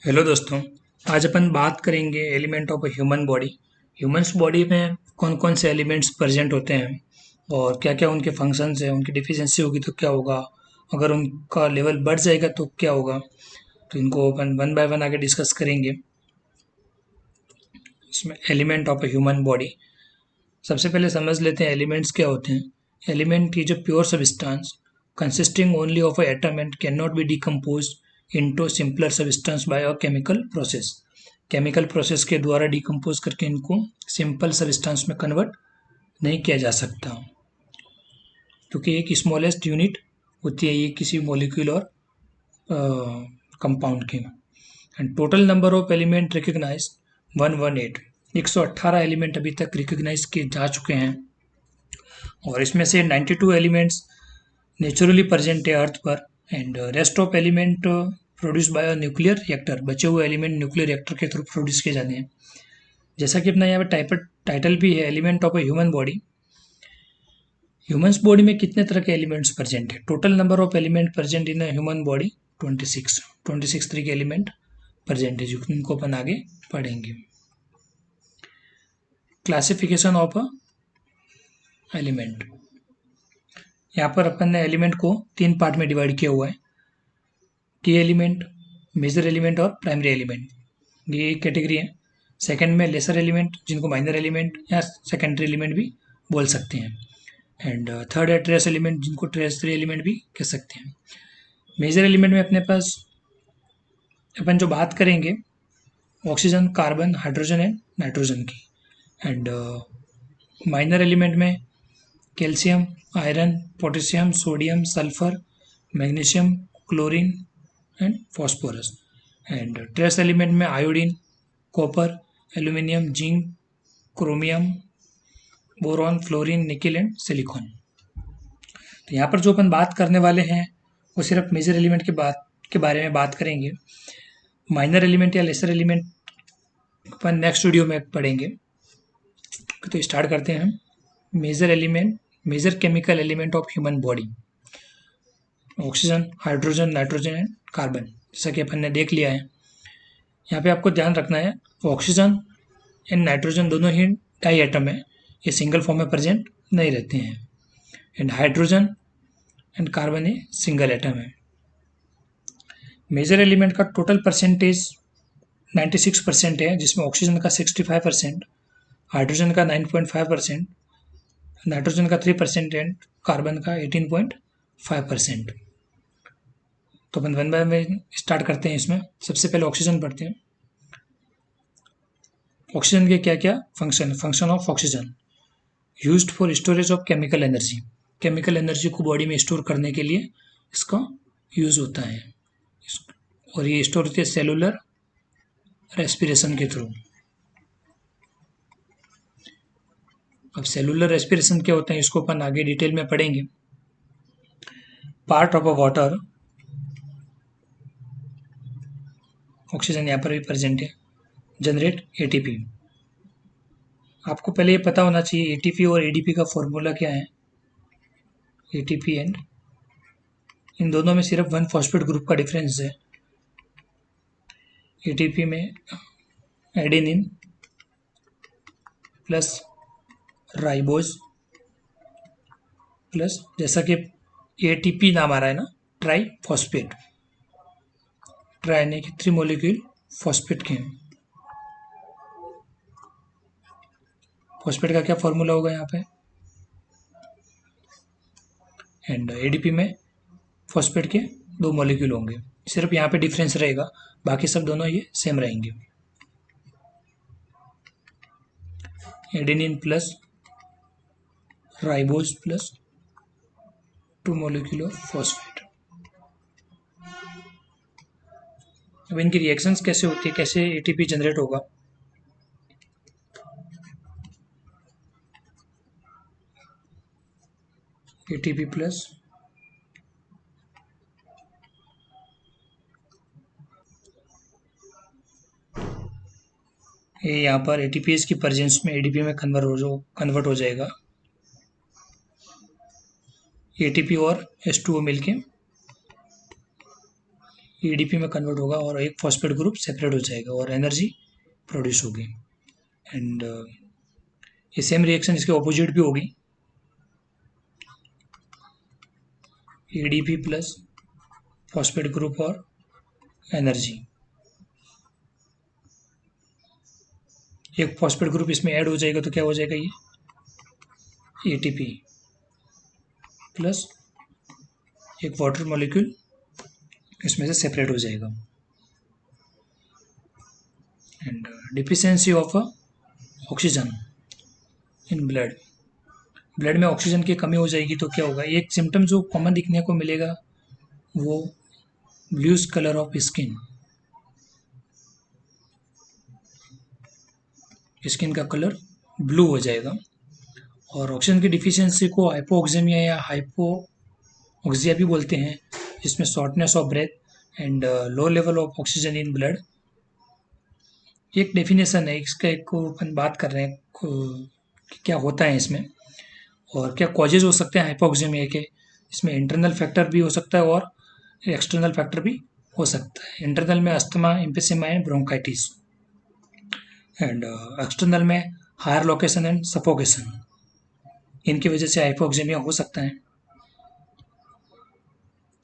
Hello दोस्तों। आज अपन बात करेंगे element of human body. Humans body में कौन कौन से एलिमेंट्स प्रेजेंट होते हैं और क्या क्या उनके फंक्शंस हैं, उनकी डिफिशियंसी होगी तो क्या होगा, अगर उनका लेवल बढ़ जाएगा तो क्या होगा। तो इनको अपन वन बाय वन आगे डिस्कस करेंगे। इसमें एलिमेंट ऑफ ह्यूमन बॉडी, सबसे पहले समझ लेते हैं एलिमेंट्स क्या होते हैं। Element is a pure substance consisting only of a atom and cannot be decomposed into simpler substance by a chemical process। Chemical process के द्वारा डिकम्पोज करके इनको सिंपल सबस्टेंस में कन्वर्ट नहीं किया जा सकता, क्योंकि एक स्मॉलेस्ट यूनिट होती है ये किसी मॉलिक्यूल और कंपाउंड की। And total number of element recognise 118, 118 element अभी तक रिकग्नाइज किए जा चुके हैं और इसमें से 92 एलिमेंट्स नेचुरली प्रेजेंट है अर्थ पर and rest of element produce by a nuclear reactor. बचे हुए एलिमेंट न्यूक्लियर रिएक्टर के थ्रू प्रोड्यूस किए जाते हैं। जैसा कि अपना यहाँ पे टाइटल भी है, element of a human body. Humans body में कितने तरह के एलिमेंट्स प्रेजेंट है? Total number of element present in human body 26 तरह के एलिमेंट प्रेजेंट है, जिनको अपन आगे पढ़ेंगे। क्लासिफिकेशन ऑफ अ एलिमेंट, यहाँ पर अपन ने एलिमेंट को 3 पार्ट में डिवाइड किया हुआ है। की एलिमेंट, मेजर एलिमेंट और प्राइमरी एलिमेंट, ये एक कैटेगरी है। सेकंड में लेसर एलिमेंट, जिनको माइनर एलिमेंट या सेकेंडरी एलिमेंट भी बोल सकते हैं। एंड थर्ड है ट्रेस एलिमेंट, जिनको ट्रेसरी एलिमेंट भी कह सकते हैं। मेजर एलिमेंट में अपने पास अपन जो बात करेंगे oxygen, carbon, hydrogen and nitrogen की। एंड माइनर एलिमेंट में calcium, iron, potassium, sodium, sulphur, magnesium, chlorine and phosphorus. And trace element में iodine, copper, aluminium, zinc, chromium, boron, fluorine, nickel and silicon. तो यहाँ पर जो अपन बात करने वाले हैं वो सिर्फ मेजर एलिमेंट के बारे में बात करेंगे। माइनर एलिमेंट या लेसर एलिमेंट अपन नेक्स्ट वीडियो में पढ़ेंगे। तो स्टार्ट करते हैं। Major element, major chemical element of human body, oxygen, hydrogen, nitrogen and carbon, जैसा कि अपन ने देख लिया है। यहाँ पे आपको ध्यान रखना है ऑक्सीजन एंड नाइट्रोजन दोनों ही डाई एटम है, ये सिंगल फॉर्म में प्रेजेंट नहीं रहते हैं। एंड हाइड्रोजन एंड कार्बन ये सिंगल एटम है। मेजर एलिमेंट का टोटल परसेंटेज 96% है, जिसमें ऑक्सीजन का 65%, हाइड्रोजन का 9.5%, नाइट्रोजन का 3% एंड कार्बन का 18.5%। तो अपन वन बाय वन स्टार्ट करते हैं। इसमें सबसे पहले ऑक्सीजन पढ़ते हैं। ऑक्सीजन के क्या क्या function? Function of oxygen, used for storage of chemical energy, chemical energy को बॉडी में स्टोर करने के लिए इसका यूज होता है। और ये स्टोर होती है सेलुलर रेस्पिरेशन के थ्रू। अब सेलुलर रेस्पिरेशन क्या होता है इसको अपन आगे डिटेल में पढ़ेंगे। Part of a water, oxygen यहाँ पर भी प्रेजेंट है, जनरेट एटीपी। आपको पहले ये पता होना चाहिए एटीपी और एडीपी का फॉर्मूला क्या है। एटीपी एंड इन दोनों में सिर्फ 1 फॉस्फेट ग्रुप का डिफरेंस है। एटीपी में एडेनिन प्लस राइबोज प्लस, जैसा कि एटीपी नाम आ रहा है ना, ट्राई फॉस्फेट, ट्राई यानी कि 3 मॉलिक्यूल फॉस्फेट के हैं। फॉस्फेट का क्या फॉर्मूला होगा यहाँ पे? एंड एडीपी में फॉस्फेट के 2 मॉलिक्यूल होंगे, सिर्फ यहाँ पे डिफरेंस रहेगा, बाकी सब दोनों ये सेम रहेंगे। Adenine plus ribose plus 2 molecule of phosphate. अब इनकी रिएक्शंस कैसे होती है, कैसे एटीपी जनरेट होगा? एटीपी प्लस ये यहाँ पर एटीपीज की प्रेजेंस में एडीपी में कन्वर्ट हो जाएगा। एटीपी और H2O मिलके ईडीपी में कन्वर्ट होगा और एक फॉस्फेट ग्रुप सेपरेट हो जाएगा और एनर्जी प्रोड्यूस होगी। एंड ये सेम रिएक्शन इसके ऑपोजिट भी होगी, ईडीपी प्लस फॉस्फेट ग्रुप और एनर्जी, एक फॉस्फेट ग्रुप इसमें ऐड हो जाएगा तो क्या हो जाएगा, ये एटीपी प्लस एक वाटर मॉलिक्यूल इसमें से सेपरेट हो जाएगा। And deficiency of oxygen in blood, blood में ऑक्सीजन की कमी हो जाएगी तो क्या होगा, एक सिम्टम जो कॉमन दिखने को मिलेगा वो blues colour of skin, skin का कलर ब्लू हो जाएगा। और ऑक्सीजन की डिफिशियंसी को हाइपोक्सेमिया या हाइपोक्सिया भी बोलते हैं, जिसमें shortness of breath and low level of oxygen in blood. एक डेफिनेशन है इसका, एक अपन बात कर रहे हैं कि क्या होता है इसमें और क्या कॉजेज हो सकते हैं हाइपोक्सेमिया के। इसमें इंटरनल फैक्टर भी हो सकता है और एक्सटर्नल फैक्टर भी हो सकता है। इंटरनल में asthma, emphysema and bronchitis, and external में हायर लोकेशन एंड सफोकेशन, इनकी वजह से हाइपोक्सेमिया हो सकता है।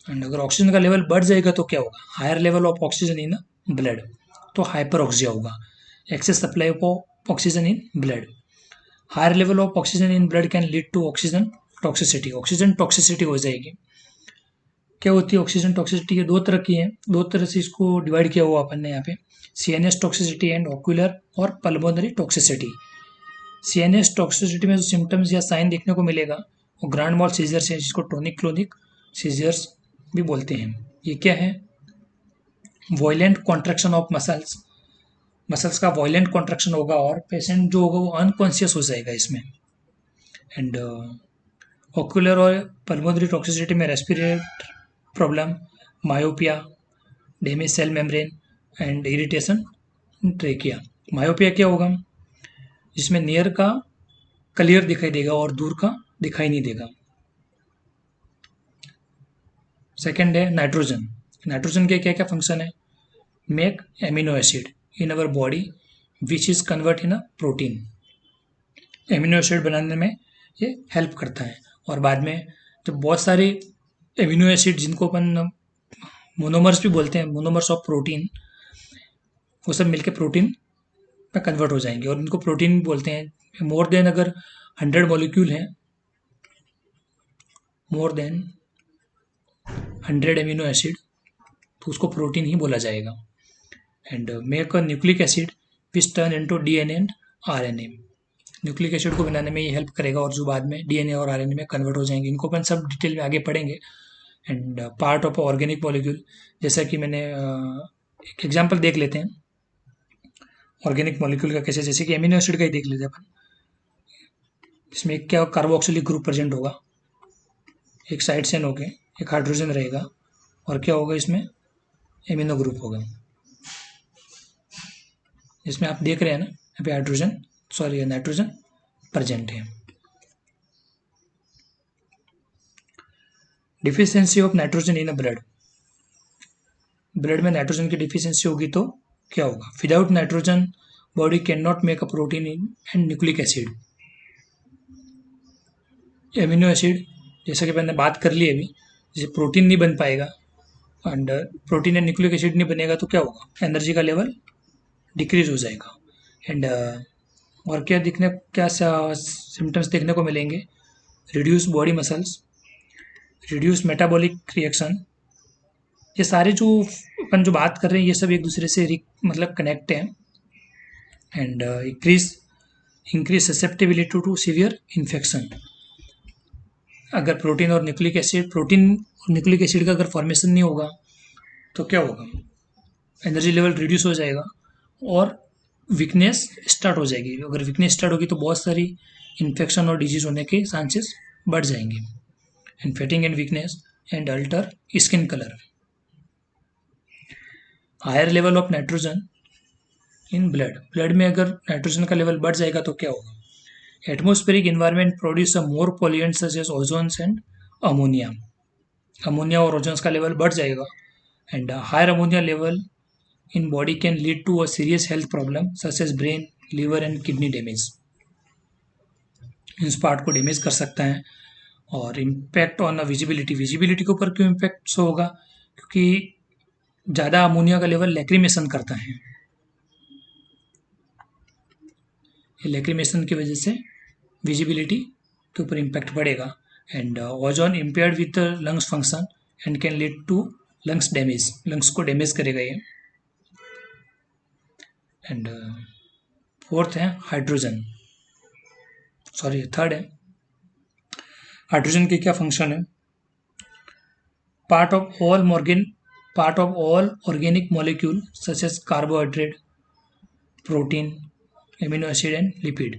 एंड अगर ऑक्सीजन का लेवल बढ़ जाएगा तो क्या होगा, higher level of oxygen in blood, तो हाइपरऑक्सिया होगा, excess supply of oxygen in blood. Higher level of oxygen in blood can lead to oxygen toxicity, oxygen toxicity हो जाएगी। क्या होती है ऑक्सीजन टॉक्सिसिटी, के दो तरह की है, दो तरह से इसको डिवाइड किया हुआ अपन ने यहाँ पे, सीएनएस टॉक्सिसिटी एंड ऑक्यूलर और पल्मोनरी टॉक्सिसिटी। सीएनएस टॉक्सिसिटी में जो सिम्टम्स या साइन देखने को मिलेगा वो ग्रैंड मॉल सीजर्स है, जिसको टोनिक क्लोनिक सीजर्स भी बोलते हैं। ये क्या है, violent contraction of muscles, muscles का वॉयलेंट कॉन्ट्रैक्शन होगा और पेशेंट जो होगा वो अनकॉन्शियस हो जाएगा इसमें। एंड ऑक्यूलर और पल्मोनरी टॉक्सिसिटी में respiratory problem, myopia, damage cell membrane and irritation trachea. Myopia क्या होगा, जिसमें नियर का क्लियर दिखाई देगा और दूर का दिखाई नहीं देगा। सेकेंड है नाइट्रोजन, नाइट्रोजन के क्या क्या फंक्शन है, make amino acid in our body which is convert in a protein, amino acid बनाने में ये हेल्प करता है। और बाद में जब बहुत सारे एमिनो एसिड जिनको अपन मोनोमर्स भी बोलते हैं, मोनोमर्स ऑफ प्रोटीन, वो सब मिलके प्रोटीन में कन्वर्ट हो जाएंगे और इनको प्रोटीन भी बोलते हैं। मोर देन अगर 100 मॉलिक्यूल हैं, मोर देन 100 एमिनो एसिड, तो उसको प्रोटीन ही बोला जाएगा। And make a nucleic acid which turn into DNA and RNA, nucleic acid को बनाने में ये हेल्प करेगा और जो बाद में डीएनए और आरएनए में कन्वर्ट हो जाएंगे। इनको अपन सब डिटेल में आगे पढ़ेंगे। And part of organic molecule, जैसा कि मैंने एक एग्जांपल देख लेते हैं ऑर्गेनिक मॉलिक्यूल का कैसे, जैसे कि एमिनो एसिड का ही देख लेते हैं अपन। इसमें एक क्या कार्बोक्सिलिक ग्रुप प्रेजेंट होगा, एक साइड चेन होके एक हाइड्रोजन रहेगा और क्या होगा इसमें एमिनो ग्रुप होगा, जिसमें आप देख रहे हैं ना यहाँ पे हाइड्रोजन सॉरी नाइट्रोजन प्रेजेंट है। Deficiency of nitrogen in a blood, blood में नाइट्रोजन की डिफिशियंसी होगी तो क्या होगा, without nitrogen body can not make a protein and nucleic acid. Amino acid जैसा कि मैंने बात कर ली अभी, जैसे प्रोटीन नहीं बन पाएगा and protein and nucleic acid नहीं बनेगा तो क्या होगा, एनर्जी का लेवल डिक्रीज हो जाएगा। एंड और क्या सिम्टम्स देखने को मिलेंगे, reduce body muscles, reduce metabolic reaction. ये सारे जो अपन जो बात कर रहे हैं ये सब एक दूसरे से मतलब कनेक्ट हैं। And increase susceptibility to severe infection, अगर प्रोटीन और न्यूक्लिक एसिड, प्रोटीन और न्यूक्लिक एसिड का अगर फॉर्मेशन नहीं होगा तो क्या होगा, एनर्जी लेवल रिड्यूस हो जाएगा और वीकनेस स्टार्ट हो जाएगी। अगर वीकनेस स्टार्ट होगी तो बहुत सारी इन्फेक्शन और डिजीज होने के चांसेस बढ़ जाएंगे। And fainting and weakness and alter skin colour. Higher level of nitrogen in blood, blood में अगर नाइट्रोजन का लेवल बढ़ जाएगा तो क्या होगा, atmospheric environment produce a more pollutants such as ozones and ammonia, ammonia और ओजोन्स का लेवल बढ़ जाएगा and higher ammonia level in body can lead to a serious health problem such as brain, liver and kidney damage. इस part को damage कर सकता है. और इम्पैक्ट ऑन विजिबिलिटी के ऊपर क्यों इम्पैक्ट होगा, क्योंकि ज़्यादा अमोनिया का लेवल लैक्रिमेशन करता है. लैक्रिमेशन की वजह से विजिबिलिटी के ऊपर इम्पैक्ट पड़ेगा. And ozone impaired with lungs function and can lead to lungs damage. Lungs को डैमेज करेगा ये. एंड फोर्थ है हाइड्रोजन, सॉरी थर्ड है हाइड्रोजन के क्या फंक्शन है. Part of all organic molecule such as carbohydrate, protein, amino acid and lipid,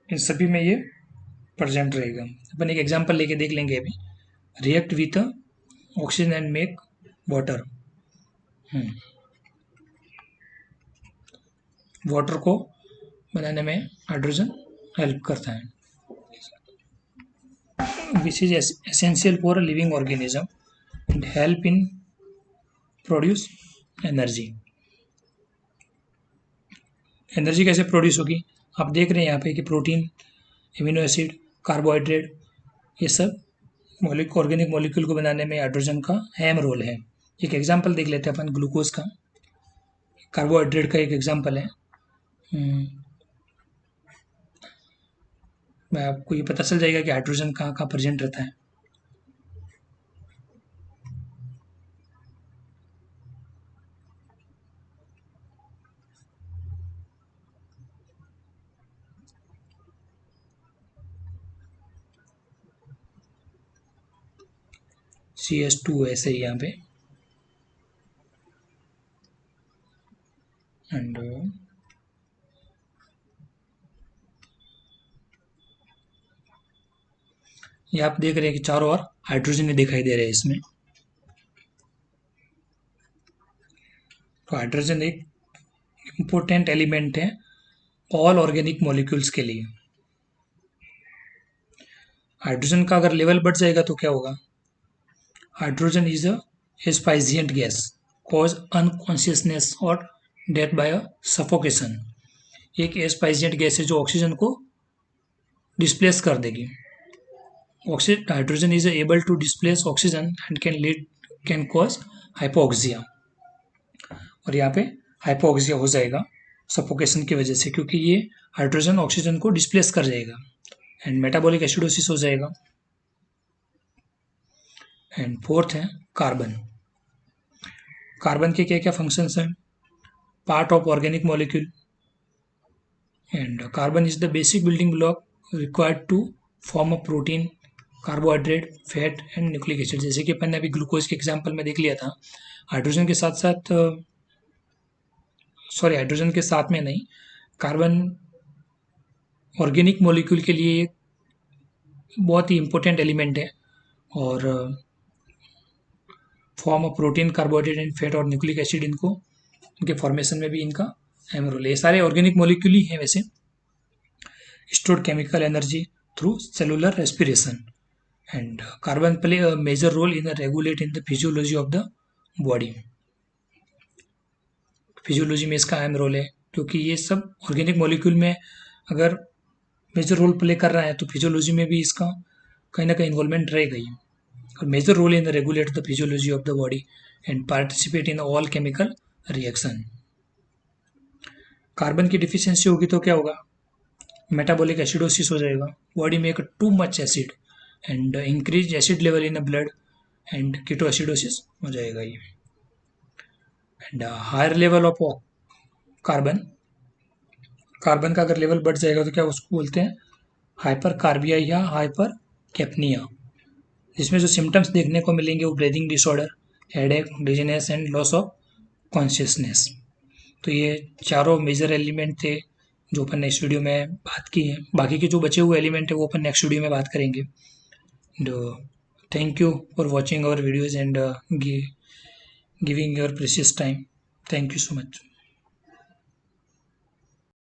इन सभी में ये प्रेजेंट रहेगा. अपन एक एग्जांपल लेके देख लेंगे अभी. React with oxygen and make water. Water को बनाने में हाइड्रोजन हेल्प करता है. Which is essential for a living organism and help in produce energy. Energy कैसे प्रोड्यूस होगी, आप देख रहे हैं यहाँ पे कि प्रोटीन, एमिनो एसिड, कार्बोहाइड्रेट, ये सब ऑर्गेनिक मॉलिक्यूल को बनाने में हाइड्रोजन का अहम रोल है. एक एग्जांपल देख लेते हैं अपन ग्लूकोज का. कार्बोहाइड्रेट का एक एग्जांपल है. मैं आपको ये पता चल जाएगा कि हाइड्रोजन कहाँ कहाँ प्रेजेंट रहता है. CH2 ऐसे ही यहाँ पे. एंड ये आप देख रहे हैं कि चारों ओर हाइड्रोजन ही दिखाई दे रहे हैं इसमें. तो हाइड्रोजन एक इम्पोर्टेंट एलिमेंट है ऑल ऑर्गेनिक मॉलिक्यूल्स के लिए. हाइड्रोजन का अगर लेवल बढ़ जाएगा तो क्या होगा. Hydrogen is a asphyxiant gas, cause unconsciousness और डेथ बाय सफोकेशन. एक एस्पाइजिएंट गैस है जो ऑक्सीजन को डिस्प्लेस कर देगी. Hydrogen is able to displace oxygen and can cause hypoxia. और यहाँ पे हाइपोक्सिया हो जाएगा सफोकेशन की वजह से, क्योंकि ये हाइड्रोजन ऑक्सीजन को डिस्प्लेस कर जाएगा. एंड मेटाबॉलिक एसिडोसिस हो जाएगा. एंड फोर्थ है कार्बन. कार्बन के क्या क्या फंक्शंस हैं. Part of organic molecule. And carbon is the basic building block required to form a protein, carbohydrate, fat and nucleic acid. जैसे कि अपन ने अभी ग्लूकोज के एग्जांपल में देख लिया था. हाइड्रोजन के साथ साथ हाइड्रोजन के साथ में नहीं, कार्बन ऑर्गेनिक मॉलिक्यूल के लिए बहुत ही इंपॉर्टेंट एलिमेंट है. और form of protein, carbohydrate and fat और न्यूक्लिक एसिड, इनके फॉर्मेशन में भी इनका अहम रोल है. ये सारे ऑर्गेनिक मॉलिक्यूल ही हैं वैसे. Stored chemical energy through cellular respiration. And carbon play a major role in regulate in the physiology of the body. Physiology में इसका अहम रोल है, क्योंकि ये सब ऑर्गेनिक मॉलिक्यूल में अगर मेजर रोल प्ले कर रहा है तो फिजियोलॉजी में भी इसका कहीं ना कहीं इन्वॉल्वमेंट रहेगा ही. और major role in regulate the physiology of the body and participate in all chemical reaction. Carbon की डिफिशियंसी होगी तो क्या होगा. मेटाबॉलिक एसिडोसिस हो जाएगा. बॉडी में too much acid and increase acid level in the blood and ketoacidosis हो जाएगा ये. And higher level of carbon का अगर लेवल बढ़ जाएगा तो क्या उसको बोलते हैं हाइपर कार्बिया या हाइपर कैप्निया. जिसमें जो सिम्टम्स देखने को मिलेंगे वो breathing disorder, headache, dizziness and loss of consciousness. तो ये चारों मेजर एलिमेंट थे जो अपन नेक्स्ट वीडियो में बात की है. बाकी के जो बचे हुए एलिमेंट है वो अपन नेक्स्ट वीडियो में बात करेंगे. Thank you for watching our videos and giving your precious time. Thank you so much.